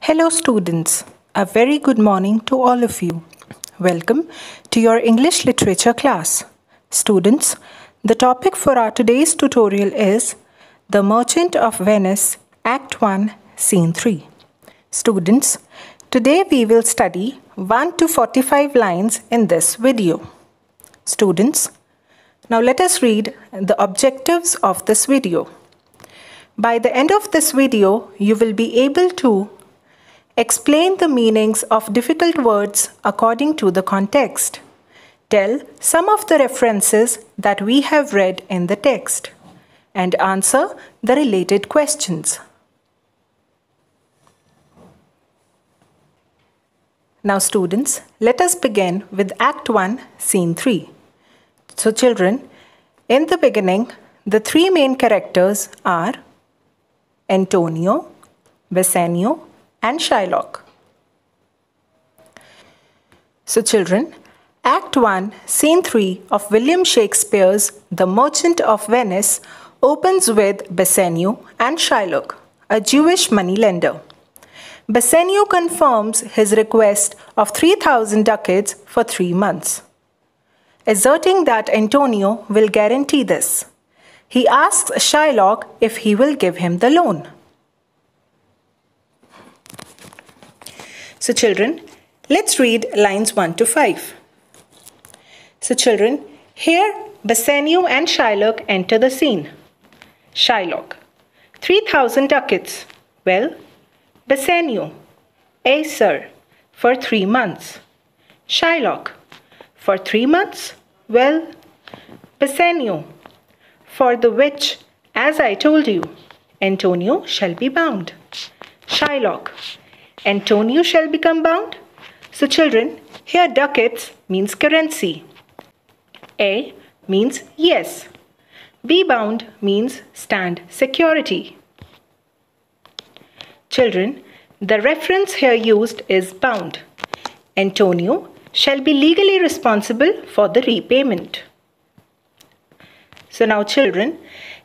Hello students, a very good morning to all of you. Welcome to your English literature class. Students, the topic for our today's tutorial is The Merchant of Venice, Act 1, Scene 3. Students, today we will study 1 to 45 lines in this video. Students, now let us read the objectives of this video. By the end of this video, you will be able to explain the meanings of difficult words according to the context. Tell some of the references that we have read in the text and answer the related questions. Now students, let us begin with Act 1, Scene 3. So children, in the beginning, the three main characters are Antonio, Bassanio, and Shylock. So children, Act 1, Scene 3 of William Shakespeare's The Merchant of Venice opens with Bassanio and Shylock, a Jewish moneylender. Bassanio confirms his request of 3,000 ducats for 3 months, asserting that Antonio will guarantee this. He asks Shylock if he will give him the loan. So children, let's read lines 1 to 5. So children, here Bassanio and Shylock enter the scene. Shylock, 3,000 ducats. Well, Bassanio, aye sir, for 3 months. Shylock, for 3 months? Well, Bassanio, for the which, as I told you, Antonio shall be bound. Shylock, Antonio shall become bound? So children, here ducats means currency. A means yes. Be bound means stand security. Children, the reference here used is bound. Antonio shall be legally responsible for the repayment. So now children,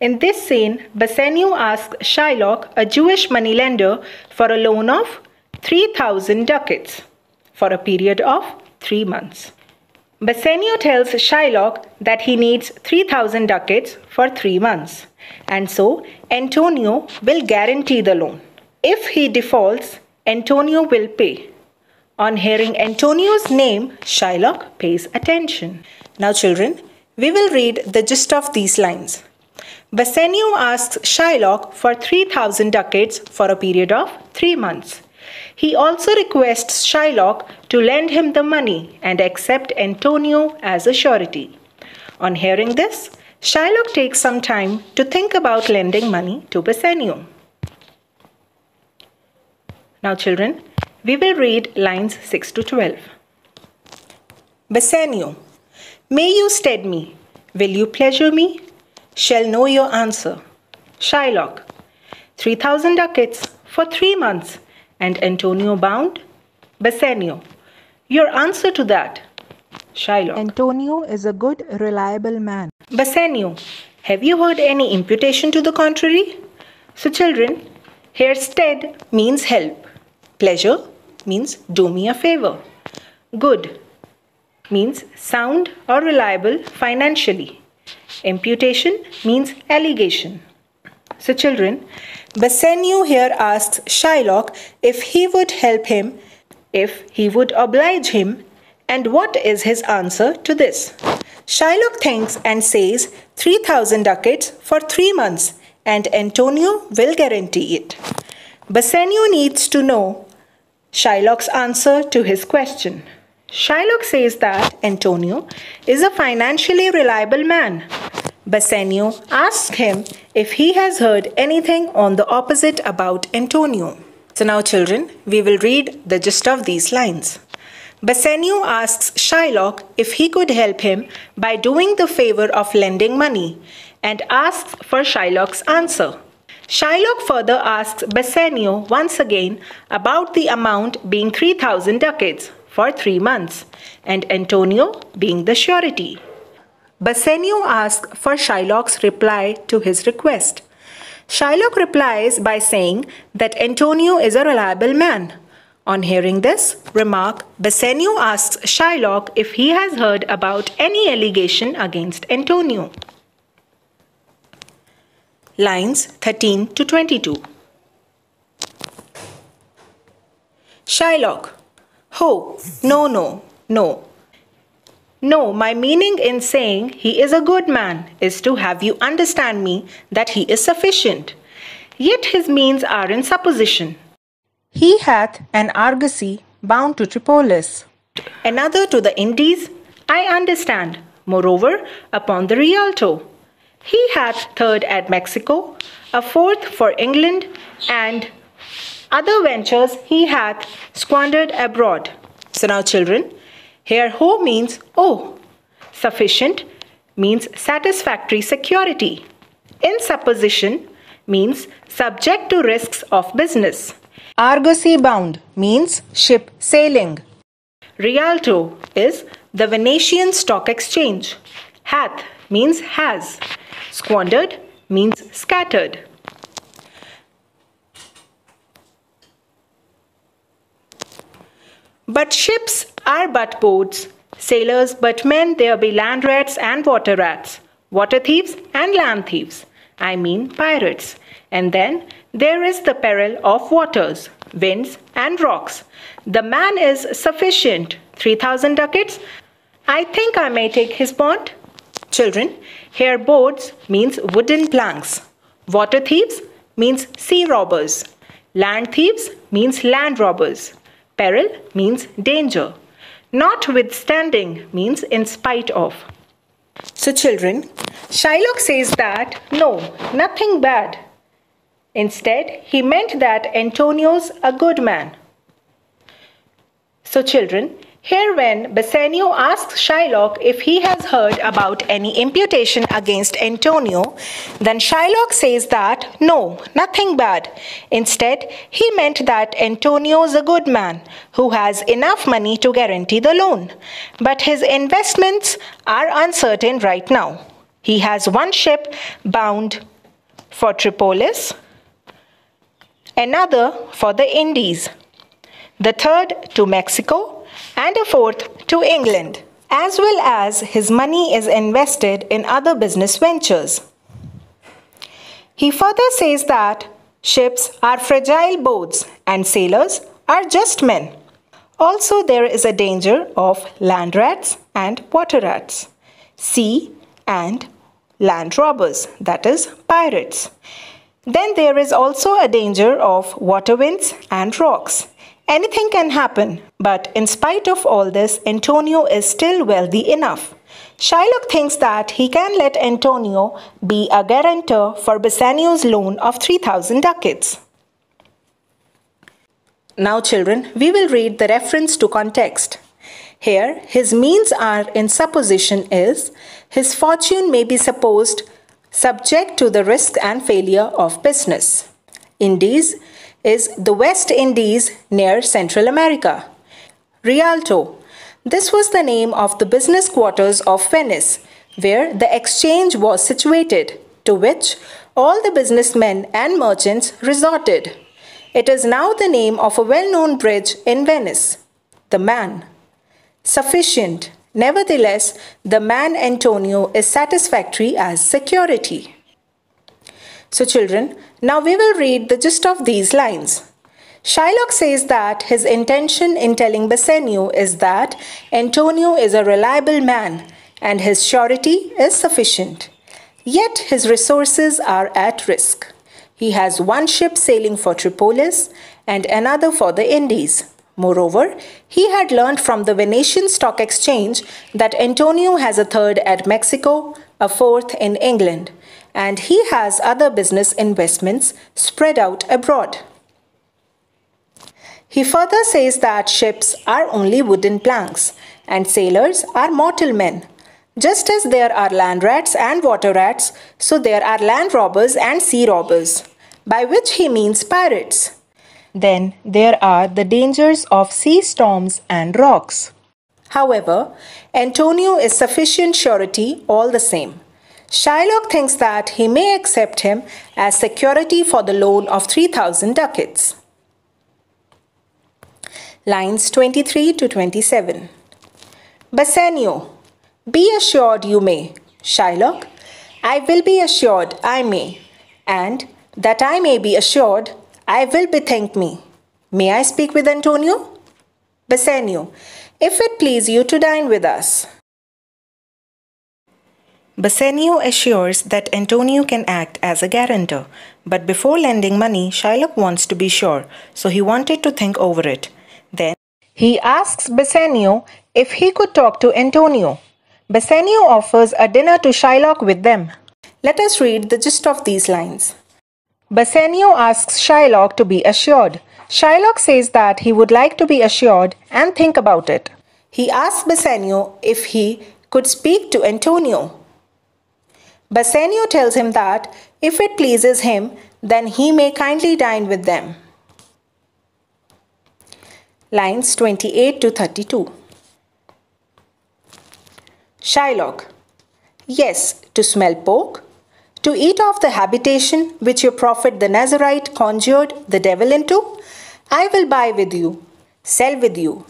in this scene, Bassanio asks Shylock, a Jewish moneylender, for a loan of 3,000 ducats for a period of 3 months. Bassanio tells Shylock that he needs 3,000 ducats for 3 months, and so Antonio will guarantee the loan. If he defaults, Antonio will pay. On hearing Antonio's name, Shylock pays attention. Now children, we will read the gist of these lines. Bassanio asks Shylock for 3,000 ducats for a period of 3 months. He also requests Shylock to lend him the money and accept Antonio as a surety. On hearing this, Shylock takes some time to think about lending money to Bassanio. Now children, we will read lines 6 to 12. Bassanio, may you stead me, will you pleasure me? Shall know your answer. Shylock, 3,000 ducats for 3 months. And Antonio bound? Bassanio, your answer to that. Shylock, Antonio is a good, reliable man. Bassanio, have you heard any imputation to the contrary? So children, here stead means help. Pleasure means do me a favor. Good means sound or reliable financially. Imputation means allegation. So children, Bassanio here asks Shylock if he would help him, if he would oblige him, and what is his answer to this? Shylock thinks and says 3,000 ducats for 3 months, and Antonio will guarantee it. Bassanio needs to know Shylock's answer to his question. Shylock says that Antonio is a financially reliable man. Bassanio asks him if he has heard anything on the opposite about Antonio. So now children, we will read the gist of these lines. Bassanio asks Shylock if he could help him by doing the favor of lending money and asks for Shylock's answer. Shylock further asks Bassanio once again about the amount being 3,000 ducats for 3 months and Antonio being the surety. Bassanio asks for Shylock's reply to his request. Shylock replies by saying that Antonio is a reliable man. On hearing this remark, Bassanio asks Shylock if he has heard about any allegation against Antonio. Lines 13 to 22. Shylock: "Oh, no. No, my meaning in saying he is a good man is to have you understand me that he is sufficient. Yet his means are in supposition. He hath an argosy bound to Tripolis, another to the Indies, I understand, moreover upon the Rialto. He hath third at Mexico, a fourth for England, and other ventures he hath squandered abroad." So now children, here ho means oh. Sufficient means satisfactory security. In supposition means subject to risks of business. Argosy bound means ship sailing. Rialto is the Venetian stock exchange. Hath means has. Squandered means scattered. But ships are but boats, sailors but men there be land rats and water rats, water thieves and land thieves, I mean pirates. And then there is the peril of waters, winds and rocks. The man is sufficient, 3,000 ducats. I think I may take his bond. Children, here boats means wooden planks. Water thieves means sea robbers. Land thieves means land robbers. Peril means danger. Notwithstanding means in spite of. So children, Shylock says that no, nothing bad. Instead, he meant that Antonio's a good man. So children, here when Bassanio asks Shylock if he has heard about any imputation against Antonio, then Shylock says that no, nothing bad. Instead, he meant that Antonio is a good man who has enough money to guarantee the loan. But his investments are uncertain right now. He has one ship bound for Tripolis, another for the Indies, the third to Mexico, and a fourth to England, as well as his money is invested in other business ventures. He further says that ships are fragile boats and sailors are just men. Also, there is a danger of land rats and water rats, sea and land robbers, that is, pirates. Then there is also a danger of water winds and rocks. Anything can happen, but in spite of all this, Antonio is still wealthy enough. Shylock thinks that he can let Antonio be a guarantor for Bassanio's loan of 3,000 ducats. Now children, we will read the reference to context. Here, his means are in supposition is, his fortune may be supposed subject to the risk and failure of business. Indies is the West Indies near Central America. Rialto. This was the name of the business quarters of Venice, where the exchange was situated, to which all the businessmen and merchants resorted. It is now the name of a well-known bridge in Venice. The man. Sufficient. Nevertheless, the man Antonio is satisfactory as security. So children, now we will read the gist of these lines. Shylock says that his intention in telling Bassanio is that Antonio is a reliable man and his surety is sufficient. Yet his resources are at risk. He has one ship sailing for Tripolis and another for the Indies. Moreover, he had learned from the Venetian stock exchange that Antonio has a third at Mexico, a fourth in England, and he has other business investments spread out abroad. He further says that ships are only wooden planks and sailors are mortal men. Just as there are land rats and water rats, so there are land robbers and sea robbers, by which he means pirates. Then there are the dangers of sea storms and rocks. However, Antonio is sufficient surety all the same. Shylock thinks that he may accept him as security for the loan of 3,000 ducats. Lines 23 to 27. Bassanio, be assured you may. Shylock, I will be assured I may. And that I may be assured, I will bethink me. May I speak with Antonio? Bassanio, if it please you to dine with us. Bassanio assures that Antonio can act as a guarantor, but before lending money, Shylock wants to be sure, so he wanted to think over it. Then he asks Bassanio if he could talk to Antonio. Bassanio offers a dinner to Shylock with them. Let us read the gist of these lines. Bassanio asks Shylock to be assured. Shylock says that he would like to be assured and think about it. He asks Bassanio if he could speak to Antonio. Bassanio tells him that if it pleases him, then he may kindly dine with them. Lines 28 to 32. Shylock, yes, to smell pork, to eat of the habitation which your prophet the Nazarite conjured the devil into. I will buy with you, sell with you,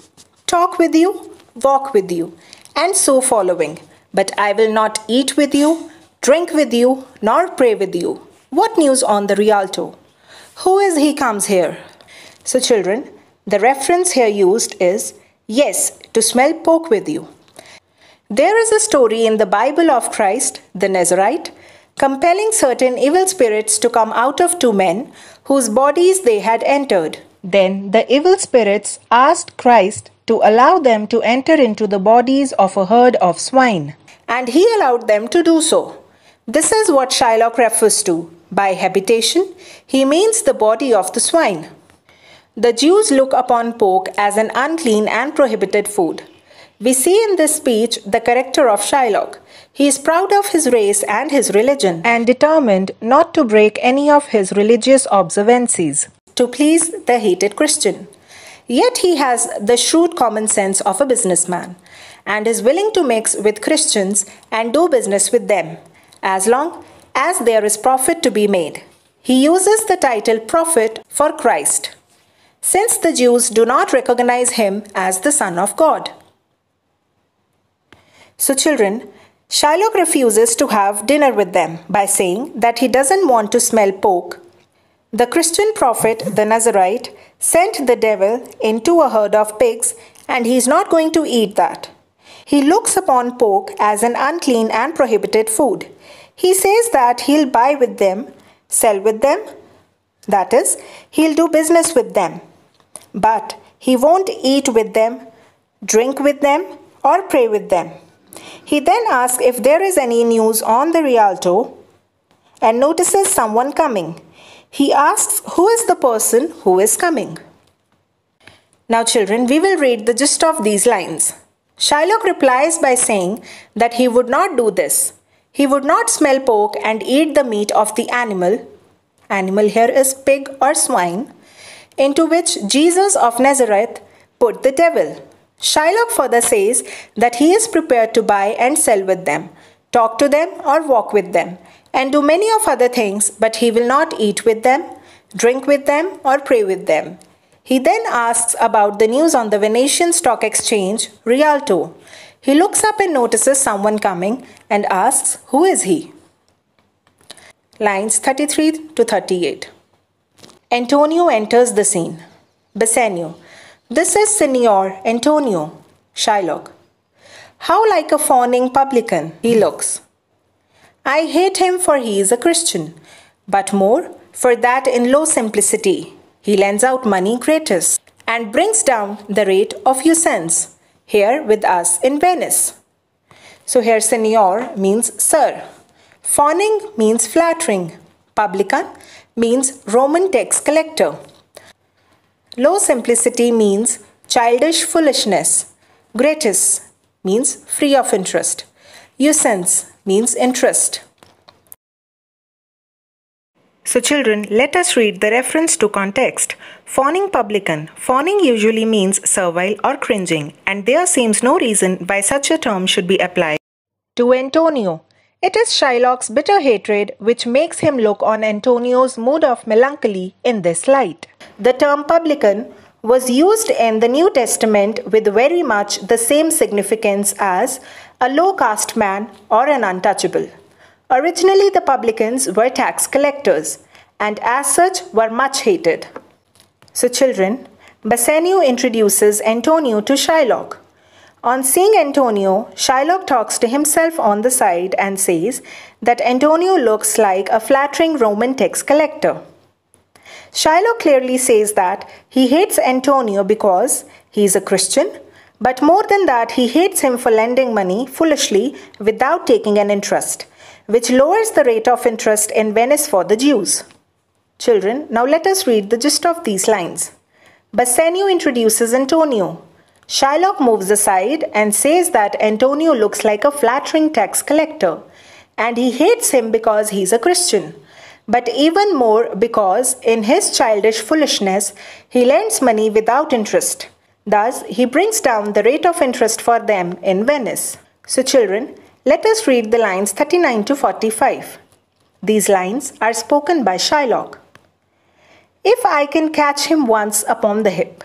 talk with you, walk with you, and so following. But I will not eat with you, drink with you, nor pray with you. What news on the Rialto? Who is he comes here? So children, the reference here used is yes, to smell pork with you. There is a story in the Bible of Christ, the Nazarite, compelling certain evil spirits to come out of two men whose bodies they had entered. Then the evil spirits asked Christ to allow them to enter into the bodies of a herd of swine, and he allowed them to do so. This is what Shylock refers to. By habitation, he means the body of the swine. The Jews look upon pork as an unclean and prohibited food. We see in this speech the character of Shylock. He is proud of his race and his religion, and determined not to break any of his religious observances to please the hated Christian. Yet he has the shrewd common sense of a businessman, and is willing to mix with Christians and do business with them, as long as there is profit to be made. He uses the title prophet for Christ, since the Jews do not recognize him as the Son of God. So children, Shylock refuses to have dinner with them by saying that he doesn't want to smell pork. The Christian prophet, the Nazarite, sent the devil into a herd of pigs, and he is not going to eat that. He looks upon pork as an unclean and prohibited food. He says that he'll buy with them, sell with them, that is, he'll do business with them. But he won't eat with them, drink with them, or pray with them. He then asks if there is any news on the Rialto and notices someone coming. He asks who is the person who is coming. Now children, we will read the gist of these lines. Shylock replies by saying that he would not do this. He would not smell pork and eat the meat of the animal here is pig or swine, into which Jesus of Nazareth put the devil. Shylock further says that he is prepared to buy and sell with them, talk to them or walk with them, and do many of other things, but he will not eat with them, drink with them, or pray with them. He then asks about the news on the Venetian stock exchange, Rialto. He looks up and notices someone coming and asks, who is he? Lines 33 to 38. Antonio enters the scene. Bassanio, this is Signor Antonio. Shylock, how like a fawning publican he looks. I hate him for he is a Christian, but more for that in low simplicity he lends out money gratis and brings down the rate of usance here with us in Venice. So here Signor means sir, fawning means flattering, publican means Roman tax collector. Low simplicity means childish foolishness. Gratis means free of interest. Usance means interest. So children, let us read the reference to context. Fawning publican. Fawning usually means servile or cringing, and there seems no reason why such a term should be applied to Antonio. It is Shylock's bitter hatred which makes him look on Antonio's mood of melancholy in this light. The term publican was used in the New Testament with very much the same significance as a low caste man or an untouchable. Originally, the publicans were tax collectors and as such were much hated. So children, Bassanio introduces Antonio to Shylock. On seeing Antonio, Shylock talks to himself on the side and says that Antonio looks like a flattering Roman tax collector. Shylock clearly says that he hates Antonio because he is a Christian, but more than that, he hates him for lending money foolishly without taking an interest, which lowers the rate of interest in Venice for the Jews. Children, now let us read the gist of these lines. Bassanio introduces Antonio. Shylock moves aside and says that Antonio looks like a flattering tax collector, and he hates him because he's a Christian, but even more because in his childish foolishness he lends money without interest. Thus, he brings down the rate of interest for them in Venice. So children, let us read the lines 39 to 45. These lines are spoken by Shylock. If I can catch him once upon the hip,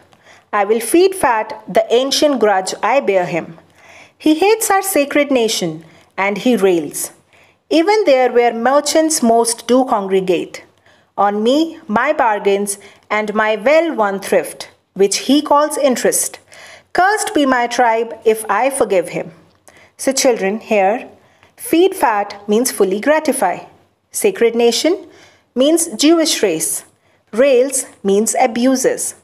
I will feed fat the ancient grudge I bear him. He hates our sacred nation, and he rails. Even there where merchants most do congregate, on me, my bargains, and my well-won thrift, which he calls interest. Cursed be my tribe if I forgive him. So children, here, feed fat means fully gratify. Sacred nation means Jewish race. Rails means abuses.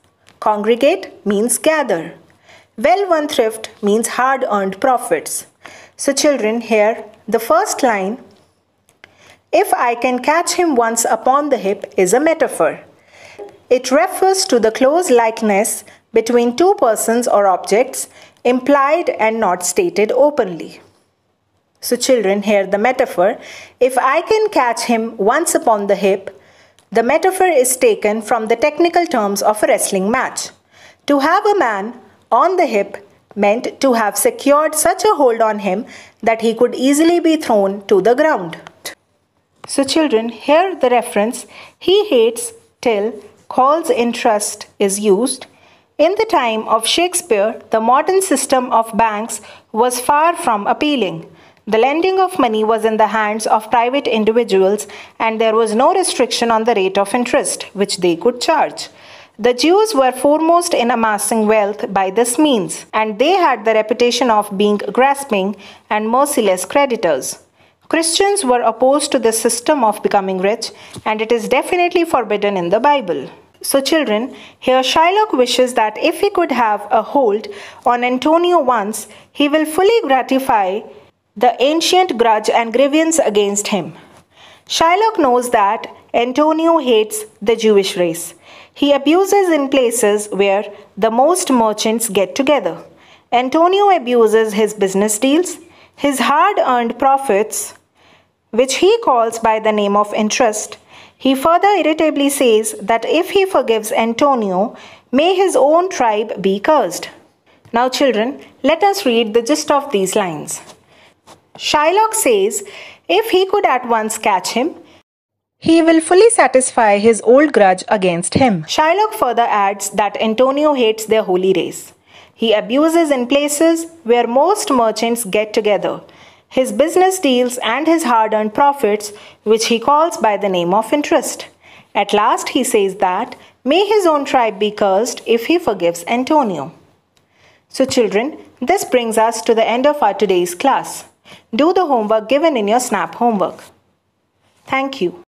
Congregate means gather. Well-won thrift means hard-earned profits. So children, here, the first line, if I can catch him once upon the hip, is a metaphor. It refers to the close likeness between two persons or objects, implied and not stated openly. So children, here the metaphor, if I can catch him once upon the hip, the metaphor is taken from the technical terms of a wrestling match. To have a man on the hip meant to have secured such a hold on him that he could easily be thrown to the ground. So children, here the reference, he hates till calls interest is used. In the time of Shakespeare, the modern system of banks was far from appealing. The lending of money was in the hands of private individuals and there was no restriction on the rate of interest which they could charge. The Jews were foremost in amassing wealth by this means, and they had the reputation of being grasping and merciless creditors. Christians were opposed to this system of becoming rich, and it is definitely forbidden in the Bible. So children, here Shylock wishes that if he could have a hold on Antonio once, he will fully gratify the ancient grudge and grievance against him. Shylock knows that Antonio hates the Jewish race. He abuses in places where the most merchants get together. Antonio abuses his business deals, his hard-earned profits, which he calls by the name of interest. He further irritably says that if he forgives Antonio, may his own tribe be cursed. Now children, let us read the gist of these lines. Shylock says, if he could at once catch him, he will fully satisfy his old grudge against him. Shylock further adds that Antonio hates their holy race. He abuses in places where most merchants get together, his business deals and his hard-earned profits, which he calls by the name of interest. At last he says that, may his own tribe be cursed if he forgives Antonio. So children, this brings us to the end of our today's class. Do the homework given in your SNAP homework. Thank you.